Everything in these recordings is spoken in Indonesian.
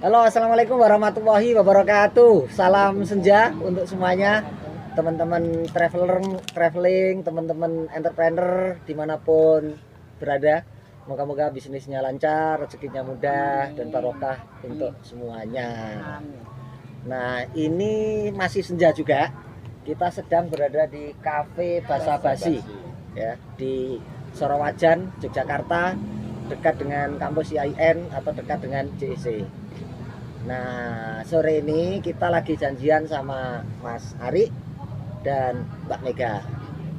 Halo, assalamualaikum warahmatullahi wabarakatuh. Salam senja untuk semuanya, teman-teman traveling, teman-teman entrepreneur dimanapun berada. Moga-moga bisnisnya lancar, rezekinya mudah dan barokah untuk semuanya. Nah, ini masih senja juga. Kita sedang berada di Cafe Basa Basi, ya, di Sorowajan, Yogyakarta, dekat dengan kampus IAIN atau dekat dengan JEC. Nah, sore ini kita lagi janjian sama Mas Ari dan Mbak Mega.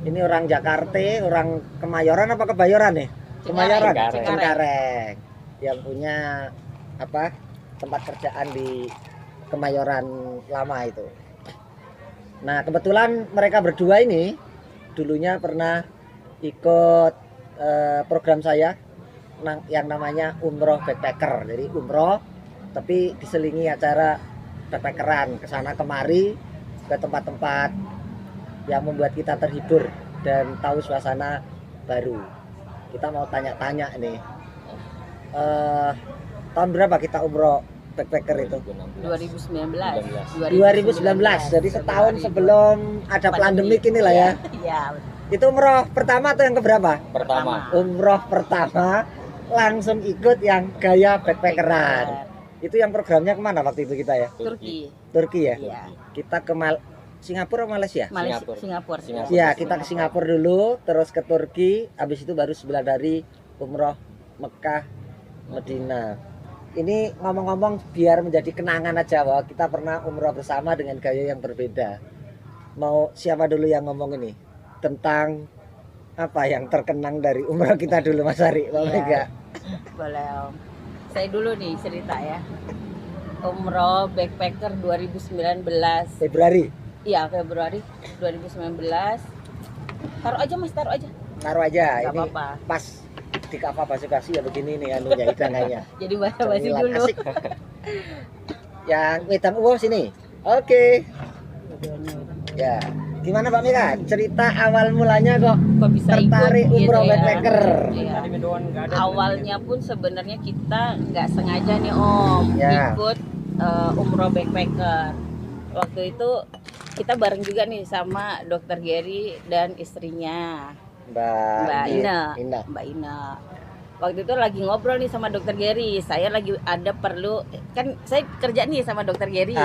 Ini orang Jakarta, orang Kemayoran apa Kebayoran nih? Kemayoran, Cengkareng. Yang punya apa? Tempat kerjaan di Kemayoran lama itu. Nah, kebetulan mereka berdua ini dulunya pernah ikut program saya yang namanya Umroh Backpacker. Jadi umroh tapi diselingi acara backpackeran kesana kemari ke tempat-tempat yang membuat kita terhibur dan tahu suasana baru. Kita mau tanya-tanya nih, tahun berapa kita umroh backpacker itu? 2019. Jadi setahun sebelum ada pandemik inilah ya. Iya. Itu umroh pertama atau yang keberapa? Pertama. Umroh pertama langsung ikut yang gaya backpackeran. Itu yang programnya kemana waktu itu kita ya? Turki ya? Iya. Kita ke Singapura atau Malaysia? Singapura. Ya, kita ke Singapura dulu, terus ke Turki, habis itu baru sebelah dari umroh Mekah, Medina. Ini ngomong-ngomong biar menjadi kenangan aja bahwa kita pernah umroh bersama dengan gaya yang berbeda. Mau siapa dulu yang ngomong ini? Tentang apa yang terkenang dari umroh kita dulu, Mas Ari, Mbak Mega? Boleh Om. Saya dulu nih cerita ya. Umroh Backpacker 2019. Februari. Iya, Februari 2019. Taruh aja Mas, taruh aja. Taruh aja. Gak Ini apa-apa. pas di kapal basi-basi ya begini nih anunya hidangannya. Jadi basa-basi Cemilan dulu. asik. Yang wedan sini. Oke. Ya. Gimana Pak Mika? Cerita awal mulanya kok bisa tertarik ikut umroh gitu ya. backpacker? Iya. Awalnya pun sebenarnya kita nggak sengaja nih Om Ya. ikut umroh backpacker. Waktu itu kita bareng juga nih sama Dokter Gary dan istrinya Mbak Ina. Mbak Ina. Waktu itu lagi ngobrol nih sama Dokter Gary. Saya lagi ada perlu, kan saya kerja nih sama Dokter Gary.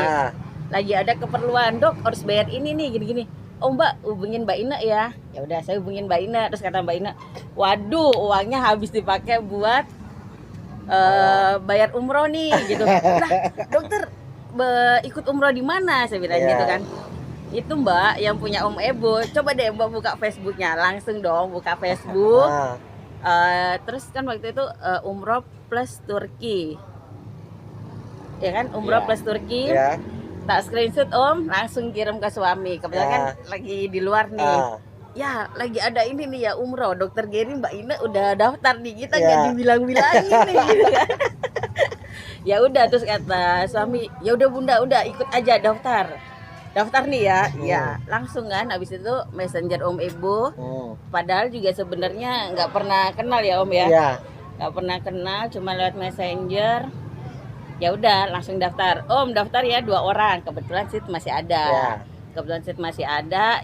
Lagi ada keperluan, Dok harus bayar ini nih gini-gini. Oh Mbak, hubungin Mbak Ina ya. Ya udah saya hubungin Mbak Ina. Terus kata Mbak Ina, waduh uangnya habis dipakai buat bayar umroh nih gitu. Lah dokter ikut umroh di mana? Saya bilang gitu kan. Itu Mbak yang punya Om Ebo. Coba deh Mbak buka Facebooknya. Langsung dong buka Facebook. Terus kan waktu itu umroh plus Turki. Ya kan, umroh plus Turki. Tak screenshot Om, langsung kirim ke suami. Kebetulan kan lagi di luar nih. Ya, lagi ada ini nih ya umroh. Dokter Gary Mbak Ina udah daftar nih. Kita nggak dibilang-bilangin nih gitu kan. Ya udah, terus kata suami, ya udah Bunda, udah ikut aja daftar. Daftar nih ya. Ya, langsung kan habis itu messenger Om Ebo. Padahal juga sebenarnya nggak pernah kenal ya Om ya. Nggak pernah kenal, cuma lewat messenger. Ya udah langsung daftar. Om daftar ya 2 orang. Kebetulan seat masih ada.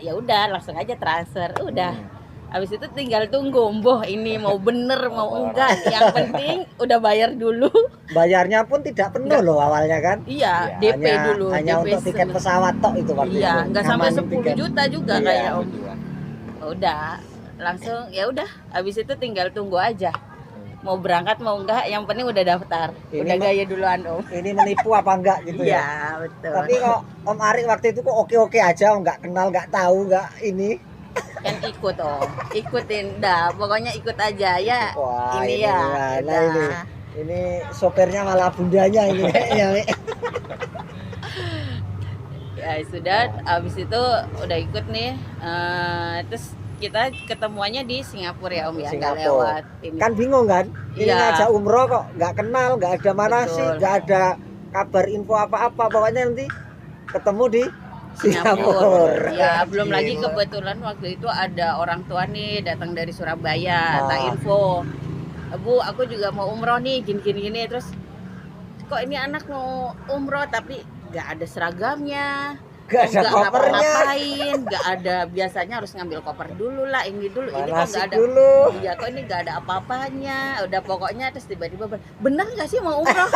Ya udah langsung aja transfer. Udah. Habis itu tinggal tunggu Boh ini mau bener mau enggak. Yang penting udah bayar dulu. Bayarnya pun tidak penuh loh awalnya kan? Iya, DP dulu. Hanya DP untuk tiket pesawat tok itu waktu itu. Iya, enggak sampai 10 tiket. juta juga kayak Om. Udah, langsung ya udah. Habis itu tinggal tunggu aja. Mau berangkat mau enggak, yang penting udah daftar. Udah gaya duluan Om. Ini menipu apa enggak gitu ya? Iya, betul. Tapi kok Om Ari waktu itu kok oke-oke aja, enggak kenal, enggak tahu, enggak ini. Kan ikut Om, ikutin dah, pokoknya ikut aja ya. Wah, ini ya. Ini sopirnya malah bundanya ini kayaknya. Ya sudah, habis itu udah ikut nih. Terus kita ketemuannya di Singapura ya Om ya, nggak lewat ini. Kan bingung kan? Ini ngajak umroh kok nggak kenal, nggak ada manasik, nggak ada kabar info apa-apa. Pokoknya nanti ketemu di Singapura. Ya belum lagi kebetulan waktu itu ada orang tua nih datang dari Surabaya, tak info. Bu, aku juga mau umroh nih, gini. Terus kok ini anak mau umroh tapi nggak ada seragamnya, Gak ada nggak kopernya. ngapa-ngapain, nggak ada, biasanya harus ngambil koper dulu lah, ini dulu, ini kok Manasik nggak ada, dulu. iya kok ini nggak ada apa-apanya, udah pokoknya terus tiba-tiba bener nggak sih mau umroh?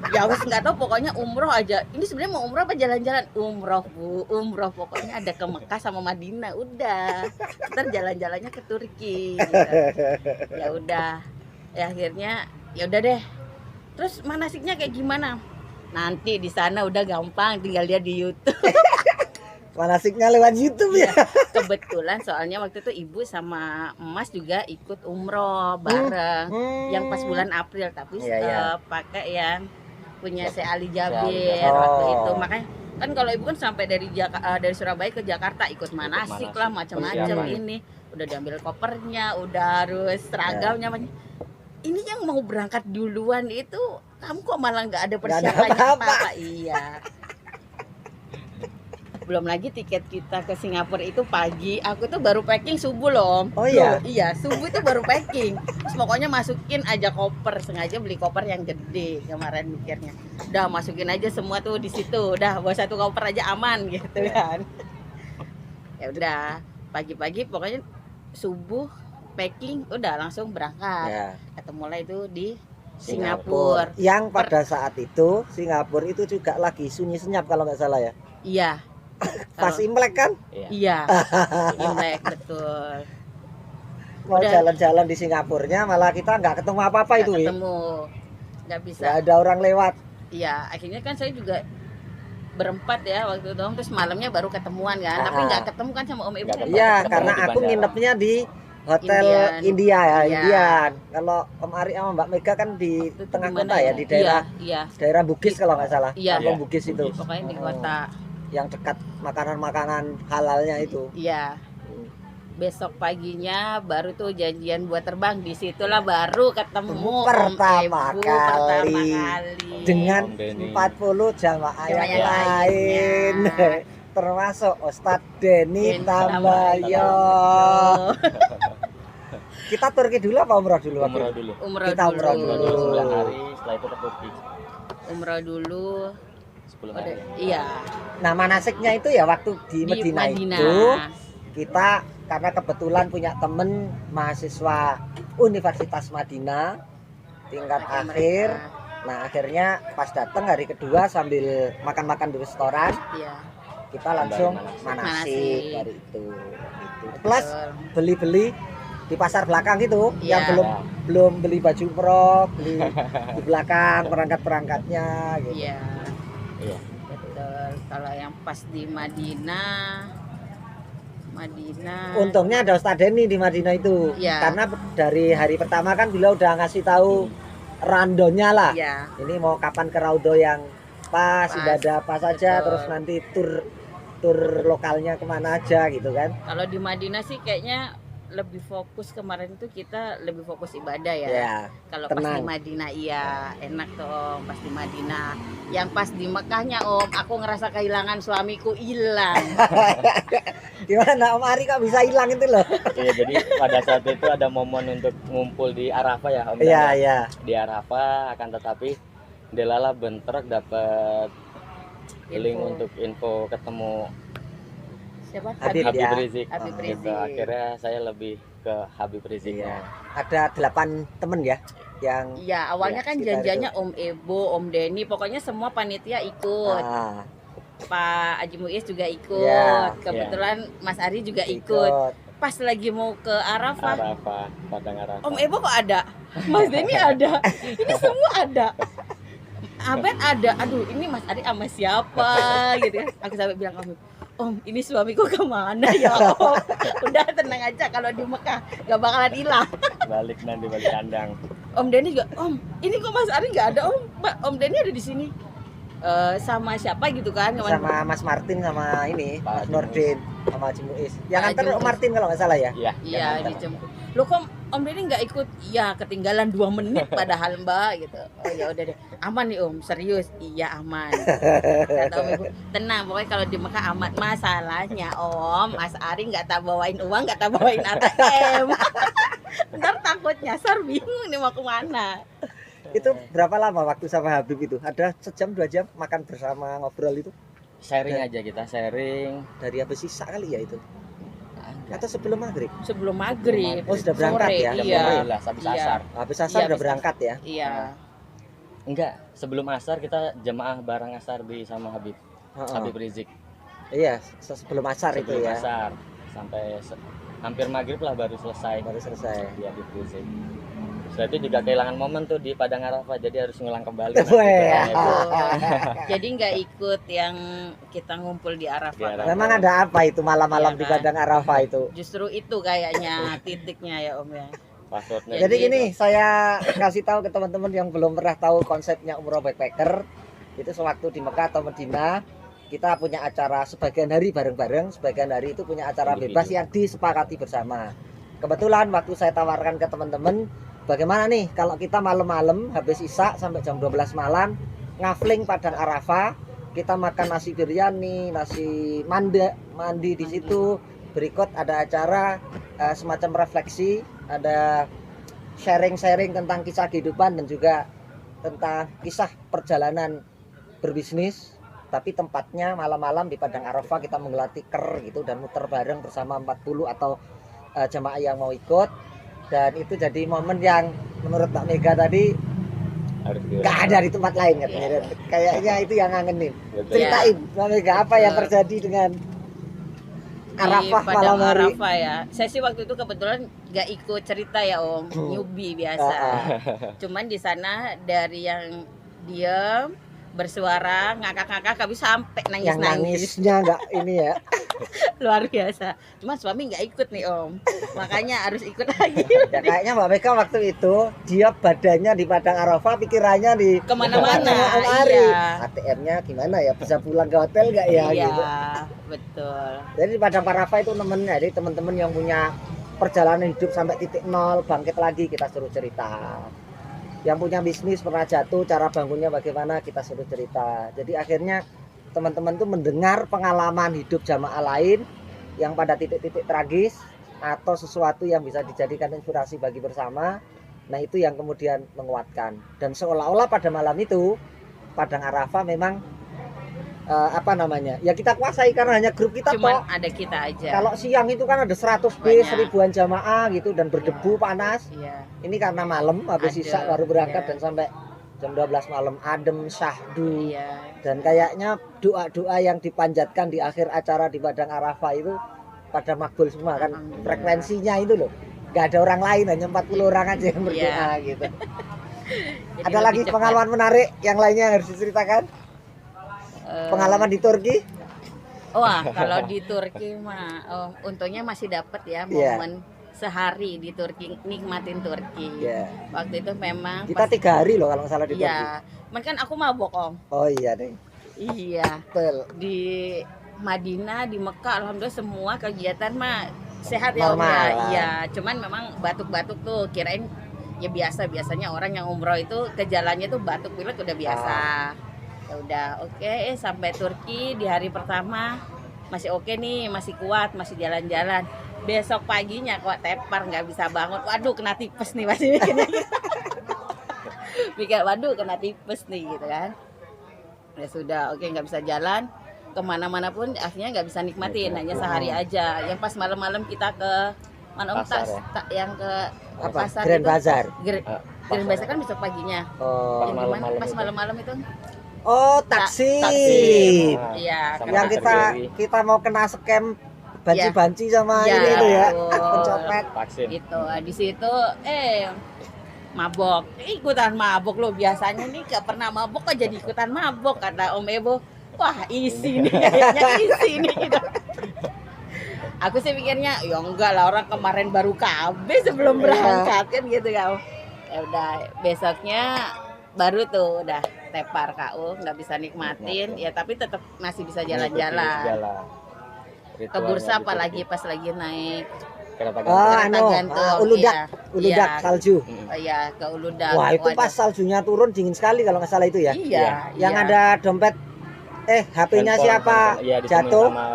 Ya wes nggak tahu, pokoknya umroh aja. Ini sebenarnya mau umroh apa jalan-jalan? Umroh bu, umroh, pokoknya ada ke Mekah sama Madinah, udah. Ntar jalan-jalannya ke Turki. Gitu. Ya udah, ya akhirnya ya udah deh. Terus manasiknya kayak gimana? Nanti di sana udah gampang, tinggal lihat di YouTube. Manasiknya lewat YouTube ya. Kebetulan soalnya waktu itu ibu sama emas juga ikut umroh bareng. Yang pas bulan April, tapi Iya, iya. pakai yang punya si Ali Jabir. Jabir waktu Oh. itu. Makanya kan kalau ibu kan sampai dari dari Surabaya ke Jakarta ikut manasik lah, macam-macam Persiapan. ini. Udah diambil kopernya, udah harus seragamnya. Ini yang mau berangkat duluan itu, kamu kok malah nggak ada Nggak ada persiapannya apa-apa. apa-apa? Iya. Belum lagi tiket kita ke Singapura itu pagi, aku tuh baru packing subuh loh. Oh iya? Loh, iya, subuh itu baru packing. Terus pokoknya masukin aja koper, sengaja beli koper yang gede kemarin mikirnya. Udah masukin aja semua tuh di situ, udah bawa satu koper aja aman gitu kan. Ya udah, pagi-pagi pokoknya subuh packing, udah langsung berangkat. Ya. Ketemu lah itu di Singapura. Singapura. Yang pada saat itu Singapura itu juga lagi sunyi senyap kalau nggak salah ya. Iya. Pas Imlek kan? Iya. Imlek betul. Mau Udah. jalan-jalan di Singapurnya malah kita nggak ketemu apa-apa Nggak itu ya. ketemu, nggak bisa. Nggak ada orang lewat. Iya, akhirnya kan saya juga berempat ya waktu itu, terus malamnya baru ketemuan kan, tapi Ah. nggak ketemu kan sama Om Ibu. Nggak ketemu. Iya, Ketemu karena di aku bandara. nginepnya di Hotel Indian. India ya, Iya. Indian. Kalau Om Ari sama Mbak Mega kan di Waktu itu tengah di mana kota ya, di daerah Iya, daerah Bugis kalau nggak salah. Iya. Kampung Iya, Bugis itu. Bugis. pokoknya di Oh. kota. Yang dekat makanan-makanan halalnya itu. Iya. Besok paginya baru tuh janjian buat terbang, disitulah baru ketemu Pertama Om Ibu kali. Dengan Om Denny. 40 jamaah Jamaah yang yang lain. lainnya. Termasuk Ustadz Denny Tambayo. Kita Turki dulu apa umroh dulu? waktu Umroh itu? dulu. Umroh Kita umroh dulu. Umroh dulu 9 hari, setelah itu ke Turki Umroh dulu. 10 Udah, hari. iya. Nah manasiknya itu ya waktu di Di Medina Madinah. itu kita karena kebetulan punya temen mahasiswa Universitas Madinah tingkat Pakai akhir. mereka. Nah akhirnya pas datang hari kedua sambil makan-makan di restoran Iya. kita langsung Manasik. manasik Manasik. dari itu. Gitu. Plus Betul. beli-beli di pasar belakang itu yang Iya. belum beli baju prok, beli di belakang perangkat-perangkatnya gitu. Iya. Iya. Betul. Kalau yang pas di Madinah, Untungnya ada Ustadz Denny di Madinah itu. Iya. Karena dari hari pertama kan beliau udah ngasih tahu randonnya lah. Iya. Ini mau kapan ke Raudo yang pas, Pas. ibadah apa saja, Betul. terus nanti tur lokalnya kemana aja gitu kan. Kalau di Madinah sih kayaknya lebih fokus, kemarin itu kita lebih fokus ibadah ya. Ya, Kalau pas di tenang. Madinah iya enak tuh Om, pas di Madinah. Yang pas di Mekahnya Om, aku ngerasa kehilangan suamiku hilang. Gimana Om Ari kok bisa hilang itu loh? Iya, jadi pada saat itu ada momen untuk ngumpul di Arafah ya Om. Iya, Dan ya. iya. Di Arafah, akan tetapi Delala bentrok dapat link Info. untuk info ketemu Siapa? Habib, Habib ya. Rizik. Habib Gitu. Rizik. Akhirnya saya lebih ke Habib Rizik. Iya. Ada 8 temen ya yang Iya, awalnya Ya, kan sekitar janjiannya Om Ebo, Om Denny, pokoknya semua panitia ikut. ah, Pak Haji Muiz juga ikut. Iya, Kebetulan Mas Ari juga ikut. ikut. Pas lagi mau ke Arafah, Arafah, Padang Arafah. Om Ebo kok ada? Mas Denny ada. Ini semua ada. Abed ada. Aduh, ini Mas Ari sama siapa gitu kan. Aku sampai bilang Om, ini suamiku kemana ya Om? Udah tenang aja, kalau di Mekah gak bakalan hilang. Balik nanti balik kandang. Om Denny juga, Om, ini kok Mas Ari nggak ada Om? Om Denny ada di sini. Sama siapa gitu kan? Sama Mas Martin sama ini Pak Mas Haji Nordin sama Haji Muiz. Yang Pak antar Haji Muiz. Martin kalau nggak salah ya. Iya. Iya, yang antar. dijemput. Lo kok Om Denny nggak ikut? Iya, ketinggalan 2 menit padahal Mbak gitu. Oh ya udah deh, aman nih Om, serius? Iya aman. Kata Om Ibu, tenang, pokoknya kalau di Mekah aman. Masalahnya Om, Mas Ari nggak tak bawain uang, nggak tak bawain ATM. Ntar takut nyasar, bingung nih mau kemana. Itu berapa lama waktu sama Habib itu? Ada sejam 2 jam makan bersama ngobrol itu? Sharing aja kita, sharing. Dari habis sisa kali ya itu? Enggak. Atau sebelum maghrib? Sebelum maghrib. Oh sudah berangkat Sore, ya? Jam iya. 12 habis Iya. asar. Habis asar Iya, udah habis berangkat ya? Iya. Enggak, sebelum asar kita jemaah bareng asar di sama Habib. Heeh. Habib Rizik. Iya, sebelum asar itu Sebelum ya. asar sampai hampir maghrib lah baru selesai. Baru selesai. Di Habib Rizik. Setelah itu juga kehilangan momen tuh di Padang Arafah, jadi harus ngulang kembali. nanti Weh. doanya itu. Jadi nggak ikut yang kita ngumpul di Di Arafah. Arafah. Memang ada apa itu malam-malam Iya, di kan? Padang Arafah itu? Justru itu kayaknya titiknya ya Om ya. Passwordnya. Jadi Jadi gini, saya kasih tahu ke teman-teman yang belum pernah tahu konsepnya umroh backpacker. Itu sewaktu di Mekah atau Madinah, kita punya acara sebagian hari bareng-bareng, sebagian hari itu punya acara Individu. bebas yang disepakati bersama. Kebetulan waktu saya tawarkan ke teman-teman, bagaimana nih kalau kita malam-malam habis isya sampai jam 12 malam ngafling Padang Arafah, kita makan nasi biryani, nasi mandi di situ. Berikut ada acara semacam refleksi, ada sharing-sharing tentang kisah kehidupan dan juga tentang kisah perjalanan berbisnis. Tapi tempatnya malam-malam di Padang Arafah, kita menggelar tikar gitu dan muter bareng bersama 40 atau jamaah yang mau ikut. Dan itu jadi momen yang menurut Mbak Mega tadi harus nggak ada di tempat lain katanya. Dan kayaknya itu yang ngangenin. Betul. Ceritain Mbak Mega apa yang terjadi dengan Arafah di malam Padang hari. Arafah ya. Saya sih waktu itu kebetulan nggak ikut cerita ya Om, newbie biasa. Cuman di sana dari yang diem bersuara ngakak-ngakak habis sampai Yang nangis-nangis nangisnya nggak ini ya. luar biasa. Cuma suami nggak ikut nih Om, makanya harus ikut lagi. Ya kayaknya Mbak Mega waktu itu dia badannya di Padang Arafah, pikirannya di Kemana-mana. Om Ari. Iya. ATM-nya gimana ya? Bisa pulang ke hotel nggak ya? Iya, Gitu. betul. Jadi di Padang Arafah itu temennya, jadi teman-teman yang punya perjalanan hidup sampai titik nol, bangkit lagi kita suruh cerita. Yang punya bisnis pernah jatuh, cara bangunnya bagaimana kita suruh cerita. Jadi akhirnya teman-teman tuh mendengar pengalaman hidup jamaah lain yang pada titik-titik tragis atau sesuatu yang bisa dijadikan inspirasi bagi bersama. Nah itu yang kemudian menguatkan. Dan seolah-olah pada malam itu Padang Arafah memang apa namanya? Ya kita kuasai karena hanya grup kita Cuman toh. ada kita aja. Kalau siang itu kan ada 100 bis, Banyak. ribuan jamaah gitu dan berdebu panas. Iya. Ini karena malam habis Adem, sisa baru berangkat iya. dan sampai jam 12 malam adem syahdu. Iya. Dan kayaknya doa-doa yang dipanjatkan di akhir acara di Padang Arafah itu pada makbul semua kan. Alhamdulillah. Frekuensinya itu loh. Gak ada orang lain, hanya 40 orang aja yang berdoa Iya. gitu. Jadi Ada lebih lagi cepat. pengalaman menarik yang lainnya yang harus diceritakan? Pengalaman di Turki? Wah, kalau di Turki mah untungnya masih dapat ya Iya. momen sehari di Turki, nikmatin Turki. Ya. Waktu itu memang Kita 3 hari loh kalau nggak salah di Turki. Iya, cuman kan aku mabok Om. Oh iya nih. Iya, Betul. di Madinah, di Mekah, alhamdulillah semua kegiatan mah sehat ya Om Normal ya. lah. Iya, cuman memang batuk-batuk tuh kirain ya biasanya orang yang umroh itu gejalanya tuh batuk pilek udah biasa. Ya udah oke, sampai Turki di hari pertama masih oke nih, masih kuat, masih jalan-jalan. Besok paginya kok tepar nggak bisa bangun. Waduh kena tipes nih masih mikirnya gitu. Mikir waduh kena tipes nih gitu kan. Ya sudah oke nggak bisa jalan kemana-mana pun akhirnya nggak bisa nikmatin, hanya sehari aja. Yang pas malam-malam kita ke mana Om Pasar, Tas, ya? yang ke Apa? pasar Grand itu. Bazar. Grand Bazar kan besok paginya. Oh. Pas Yang gimana? malam-malam Pas itu. malam-malam itu. Oh, taksi. taksi. Nah, Iya, sama Yang Mr. kita Jerry. mau kena scam banci-banci sama Iya, ini itu ya. betul. Pencopet. vaksin. Itu di situ mabok, ikutan mabok lo, biasanya nih gak pernah mabok kok jadi ikutan mabok, kata Om Ebo. Wah isi nih kayaknya isi nih gitu. Aku sih pikirnya ya enggak lah, orang kemarin baru KB sebelum berangkat kan gitu kan. Ya udah besoknya baru tuh udah tepar KU, nggak bisa nikmatin ya, tapi tetap masih bisa jalan-jalan ke bursa apalagi pas lagi naik Kereta Oh, gantung. kereta gantung. Uludak, Iya. Uludak Iya. salju. Iya, ke Uludag. Wah, itu Waduh. pas saljunya turun dingin sekali kalau nggak salah itu ya. Iya, Yang iya. ada dompet HP-nya Handphone, siapa iya, ditemuin jatuh? sama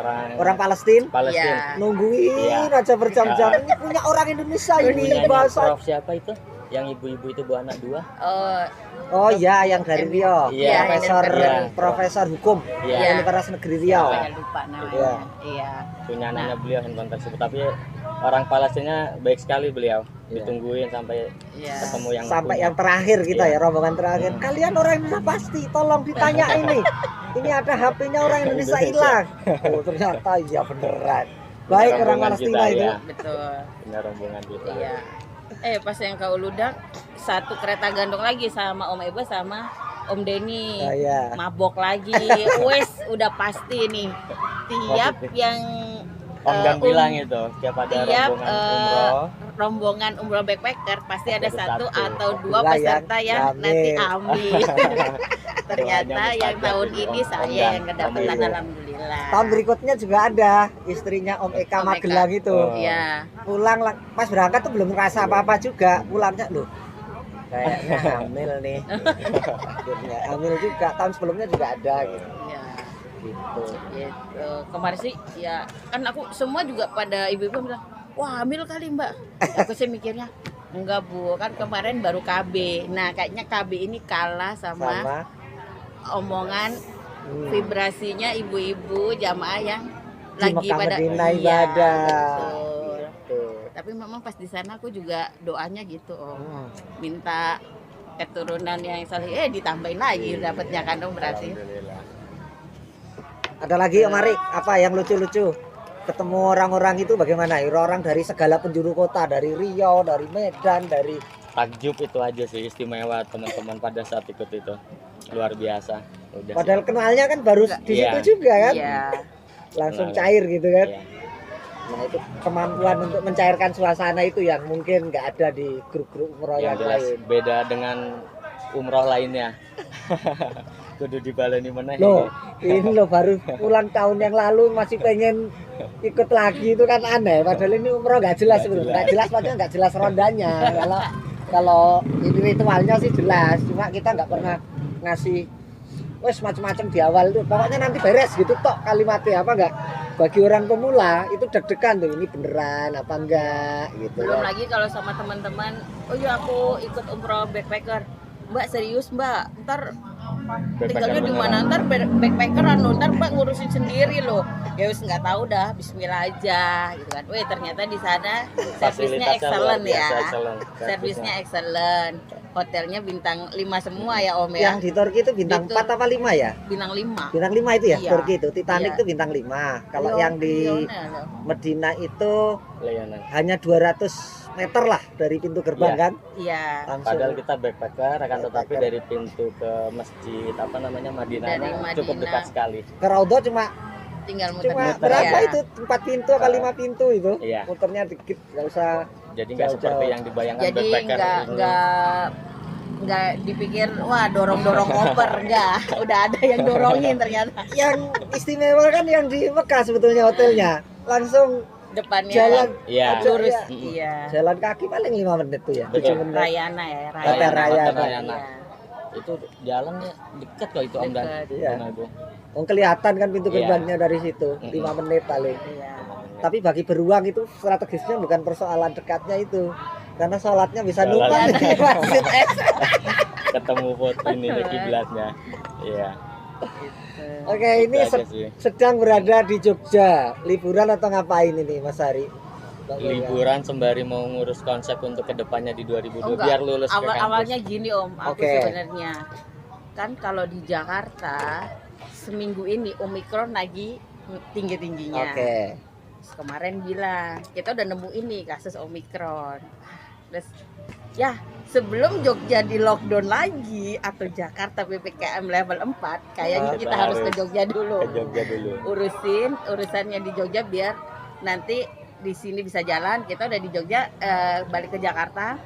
Orang Palestina. Palestina. Iya. Nungguin Iya. aja berjam-jam. Ini punya orang Indonesia ini Punyanya bahasa. Prof siapa itu? yang ibu-ibu itu bawa anak 2. Oh iya, yang dari Riau. Iya, Profesor hukum Iya. Universitas Negeri Riau. Saya lupa namanya. Iya. Iya. Punya anaknya beliau handphone tersebut, tapi orang Palestina baik sekali beliau. Iya. Ditungguin sampai Iya. ketemu yang Sampai punya. yang terakhir kita Iya. ya, rombongan terakhir. Kalian orang Indonesia pasti, tolong ditanya ini. Ini ada HP-nya orang Indonesia hilang. Oh ternyata iya beneran. Baik orang Rombongan Palestina kita, itu. ya. Betul. Punya rombongan kita. Iya. Pas yang ke Uludak, satu kereta gantung lagi sama Om Ebo sama Om Denny. Oh, iya. Mabok lagi. Wes udah pasti nih. Tiap yang Om Dan bilang itu tiap ada tiap rombongan umroh rombongan umroh backpacker pasti ada satu Satu. atau dua Dua peserta yang yang nanti ambil. ambil. Ternyata Doanya yang mustajab tahun itu, ini Om saya Dan. yang kedapatan, Iya. alhamdulillah. Tahun berikutnya juga ada istrinya Om Eka Om Eka. Magelang itu. Oh. Iya. Pulang pas berangkat tuh belum ngerasa apa-apa juga. Pulangnya loh. Kayaknya hamil nih. Akhirnya hamil juga. Tahun sebelumnya juga ada gitu. Iya. Gitu. Gitu. Kemarin sih ya kan aku semua juga pada ibu-ibu bilang, "Wah, hamil kali, Mbak." Aku sih mikirnya, "Enggak, Bu. Kan kemarin baru KB." Nah, kayaknya KB ini kalah sama Sama omongan hmm, vibrasinya ibu-ibu jamaah yang di lagi Mekah pada Medina Iya, ibadah. betul. Gitu. Tapi memang pas di sana aku juga doanya gitu, Om. Hmm. Minta keturunan yang saleh, ditambahin lagi dapatnya kan, Om, berarti. Alhamdulillah. Ada lagi Om Arik, apa yang lucu-lucu? Ketemu orang-orang itu bagaimana? Orang dari segala penjuru kota, dari Riau, dari Medan, dari Takjub itu aja sih istimewa teman-teman pada saat ikut itu. Luar biasa. Udah padahal sih. kenalnya kan baru di Iya. situ juga kan? Iya. Langsung Kenal. cair gitu kan? Iya. Nah itu kemampuan untuk mencairkan suasana itu yang mungkin nggak ada di grup-grup umroh Yang yang jelas lain. beda dengan umroh lainnya. Kudu dibaleni meneh. Loh, ini loh baru pulang tahun yang lalu masih pengen ikut lagi itu kan aneh. Padahal ini umroh nggak jelas, Nggak nggak jelas, maksudnya nggak jelas rondanya. Kalau ini ritualnya sih jelas, cuma kita nggak pernah ngasih wes macam-macam di awal tuh. Pokoknya nanti beres gitu tok kalimatnya apa enggak. Bagi orang pemula itu deg-degan tuh ini beneran apa enggak gitu. Belum kan. lagi kalau sama teman-teman, "Oh iya, aku ikut umroh backpacker." "Mbak, serius, Mbak? Ntar tinggalnya di mana? Ntar backpacker ntar Mbak ngurusin sendiri loh." Ya wis nggak tahu dah, bismillah aja gitu kan. Weh, ternyata di sana servisnya excellent ya. Servisnya excellent. Hotelnya bintang 5 semua ya, Om ya. Yang di Turki itu bintang Di 4 apa 5 ya? Bintang 5. Bintang 5 itu ya, Iya. Turki itu. Titanic Iya. itu bintang 5. Kalau yang di Medina itu Layanan. hanya 200 meter lah dari pintu gerbang Iya. kan? Iya. Langsung. Padahal kita backpacker akan tetapi Backpacker. dari pintu ke masjid apa namanya Madinahnya Dari cukup Madinah. dekat sekali. Ke Raudhah cuma Tinggal muter-muter. berapa ya. itu? 4 pintu apa 5 pintu itu? Iya. Muternya dikit, nggak usah. Jadi nggak Jauh-jauh. seperti yang dibayangkan Jadi backpacker ini. nggak dipikir wah dorong koper, enggak. Udah ada yang dorongin ternyata. Yang istimewa kan yang di Mekah sebetulnya hotelnya. Langsung Depannya jalan Iya. lurus. Iya. Iya. jalan kaki paling 5 menit tuh ya. Betul. 7 menit. Rayana ya, Hotel Rayana. Rayana. Iya. Itu jalannya dekat kok itu Om Dan. Dekat. Iya. Sama Ibu. Oh, kelihatan kan pintu Iya. gerbangnya dari situ. 5 menit paling. Iya. Tapi bagi beruang itu strategisnya bukan persoalan dekatnya itu. Karena sholatnya bisa Sholat. numpang di masjid. Ketemu foto ini di kiblatnya. Iya. Gitu. Oke, ini Itu aja sih. sedang berada di Jogja. Liburan atau ngapain ini Mas Hari? Bang Boga. Liburan sembari mau ngurus konsep untuk kedepannya di 2002 enggak. biar lulus ke kampus. Awalnya gini Om, aku Oke. sebenarnya kan kalau di Jakarta seminggu ini Omikron lagi tinggi-tingginya. Oke. Terus kemarin bilang kita udah nemu ini kasus Omikron. Terus ya sebelum Jogja di lockdown lagi atau Jakarta PPKM level 4 kayaknya kita harus ke Jogja dulu. Ke Jogja dulu. Urusannya di Jogja biar nanti di sini bisa jalan. Kita udah di Jogja balik ke Jakarta.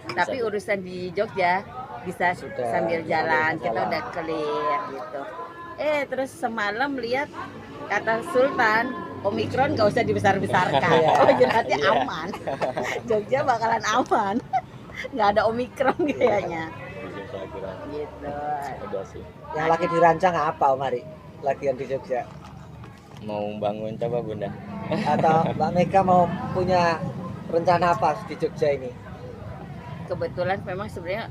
Tapi urusan di Jogja bisa Sudah, sambil jalan. bisa Kita jalan. udah clear gitu. Terus semalam lihat kata Sultan Omikron gak usah dibesar-besarkan. Iya. Oh berarti Iya. aman. Jogja bakalan aman. Nggak ada Omikron kayaknya. Iya, saya kira. Gitu. Udah sih. Yang lagi dirancang apa Om Hari? Lagian di Jogja. Mau bangun coba Bunda. Atau Mbak Mega mau punya rencana apa di Jogja ini? kebetulan memang sebenarnya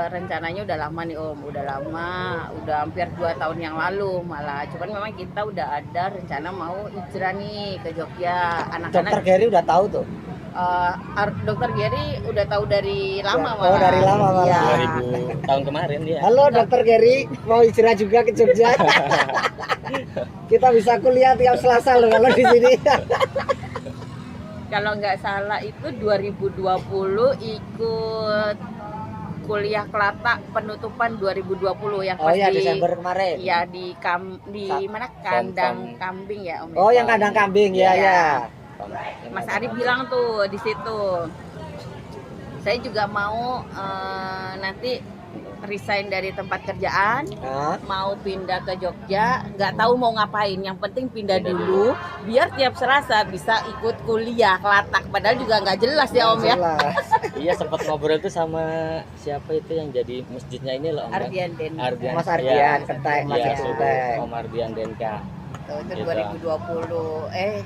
rencananya udah lama nih Om, udah hampir 2 tahun yang lalu malah. Cuman memang kita udah ada rencana mau hijrah nih ke Jogja. Dokter Anak-anak Gary udah tahu tuh. Dokter Gary udah tahu dari lama Oh, dari lama malah. Iya. 2000 tahun kemarin dia. Halo Dokter Gary, mau hijrah juga ke Jogja? Kita bisa kuliah tiap Selasa loh kalau di sini. Kalau nggak salah itu 2020 ikut kuliah Kelata penutupan 2020 yang Oh pas ya, di Desember kemarin. ya di mana kandang kambing ya Om. Oh, yang kandang kambing ya, Iya. ya. Mas Arif bilang tuh di situ. Saya juga mau nanti resign dari tempat kerjaan, Hah? mau pindah ke Jogja, nggak tahu mau ngapain. Yang penting pindah dulu, biar tiap Selasa bisa ikut kuliah Kelatak. Padahal juga nggak jelas ya Om ya. Jelas. Iya, sempat ngobrol tuh sama siapa itu yang jadi masjidnya ini loh Om. Ardian Den. Mas Ardian, Kentai, Mas Iya, Kentai. Om Ardian Denka. Itu Gitu. 2020.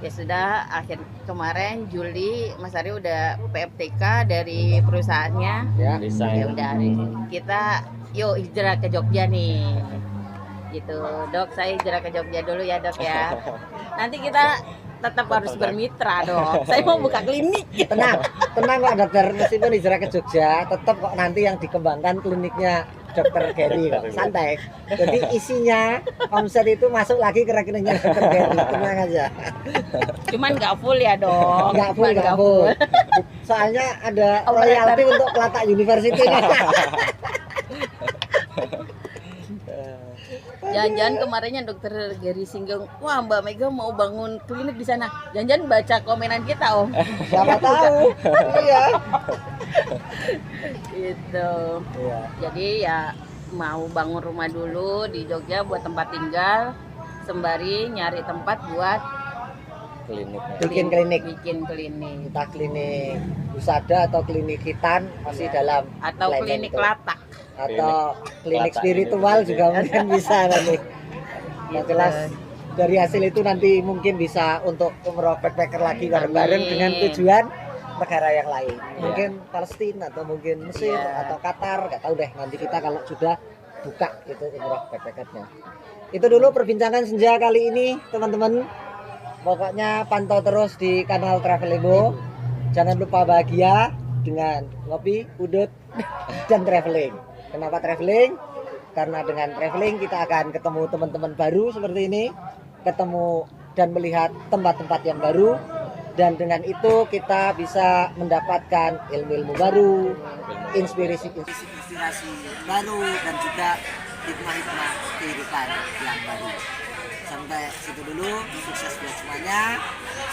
Ya sudah, akhir kemarin Juli Mas Ari udah PFTK dari perusahaannya. Ya. Ya Desain. udah, kita yuk hijrah ke Jogja nih. Gitu, Dok, saya hijrah ke Jogja dulu ya Dok ya. Nanti kita tetap harus bermitra dong. Saya mau buka klinik. Tenang kok dokter, meskipun hijrah ke Jogja, tetap kok nanti yang dikembangkan kliniknya Dokter Gary kok, santai. Jadi isinya omset itu masuk lagi ke rekeningnya Dokter Gary, tenang aja. Cuman nggak full ya dong. Nggak full, Cuman nggak full. Soalnya ada royalti untuk Kelata University nih. Jangan-jangan kemarinnya Dokter Gary singgung, wah Mbak Mega mau bangun klinik di sana. Jangan-jangan baca komenan kita Om. Siapa tahu? Iya. Gitu. Iya. Jadi ya mau bangun rumah dulu di Jogja buat tempat tinggal, sembari nyari tempat buat Kliniknya. Bikin klinik. bikin klinik Entah klinik Husada atau klinik Hitan masih dalam atau planning klinik itu. latak. Atau klinik Kelata spiritual ini. juga mungkin bisa nanti. Yang jelas dari hasil itu nanti mungkin bisa untuk umroh backpacker lagi bareng-bareng Amin. dengan tujuan negara yang lain. Iya. Mungkin Palestina atau mungkin Mesir Iya. atau Qatar, nggak tahu deh. Nanti kita kalau sudah buka itu umroh backpackernya. Itu dulu perbincangan senja kali ini, teman-teman. Pokoknya pantau terus di kanal Travelingo. Jangan lupa bahagia dengan ngopi, udut, dan traveling. Kenapa traveling? Karena dengan traveling kita akan ketemu teman-teman baru seperti ini, ketemu dan melihat tempat-tempat yang baru, dan dengan itu kita bisa mendapatkan ilmu-ilmu baru, inspirasi baru, dan juga hikmah-hikmah kehidupan yang baru. Sampai situ dulu, sukses buat semuanya.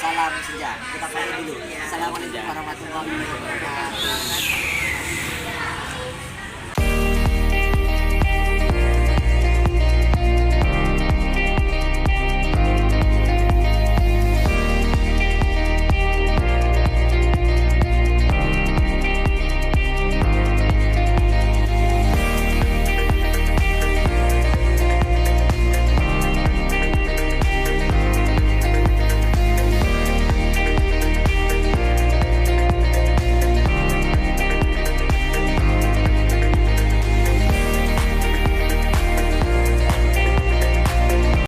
Salam senja. Kita pamit dulu. Assalamualaikum warahmatullahi wabarakatuh.